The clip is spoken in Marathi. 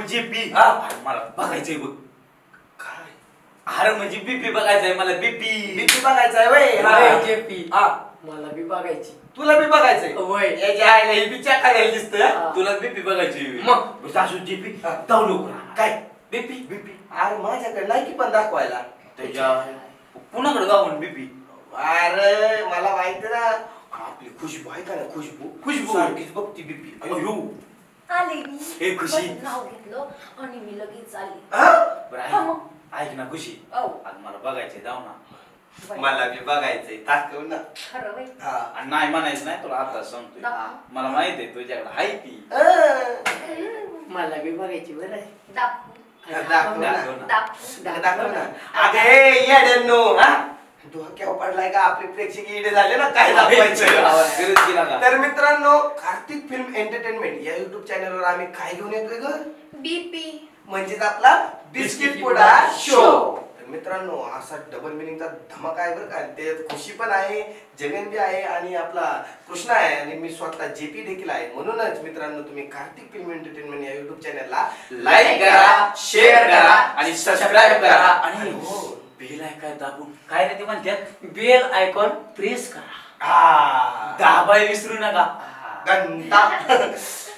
जेपी मला बघायचंय बघ. काय? अरे म्हणजे बीपी बघायचंय मला. बीपी बीपी बघायचंय वय. वय जेपी मला बी बघायची. तुला बी बघायचंय वय. याच्या आईला ही बी चेक करायला दिसतंय. तुला बीपी बघायची मग सासू जेपी जाऊ लवकर. काय बीपी बीपी अरे माझ्याकडे नाही की पण दाखवायला. त्याच्या कुणाकडे जाऊन बीपी. अरे मला माहिती ना आपली खुशबू आहे का ना खुशबू खुशबू सारखीच बघती बीपी. अयो आले मी. ए खुशी नाव घेतलं आणि मी लगेच आली. बरं ऐक ना खुशी. औ आज मला बघायचंय जाऊ ना. मला बी बघायचंय दाखव ना. खरं बाई. आणि नाही म्हणायचं नाही तुला आता सांगतोय. मला माहित आहे तुझ्याकडे आहे ती. मला बी बघायची बरं. दाखव दाखव ना. दाखव दाखव ना. अगे येड्यांनो डोक्यावर पडलाय का आपले प्रेक्षक येडे झाले ना काय दाखवायचं. तर मित्रांनो कार्तिक फिल्म एंटरटेनमेंट या युट्यूब चॅनलवर आम्ही काय घेऊन येतोय ग. बीपी म्हणजेच आपला बिस्किट पुडा शो. तर मित्रांनो असा डबल मिनिंगचा धमाका आहे बरं का. ते खुशी पण आहे जगन बी आहे आणि आपला कृष्णा आहे आणि मी स्वतः जेपी देखील आहे. म्हणूनच मित्रांनो तुम्ही कार्तिक फिल्म एंटरटेनमेंट या युट्यूब चॅनलला लाईक करा, शेअर करा आणि सबस्क्राईब करा. आणि बेल आयकॉन दाबून काय रे ते म्हणतात बेल आयकॉन प्रेस करा. दाबाय विसरू नका. घंटा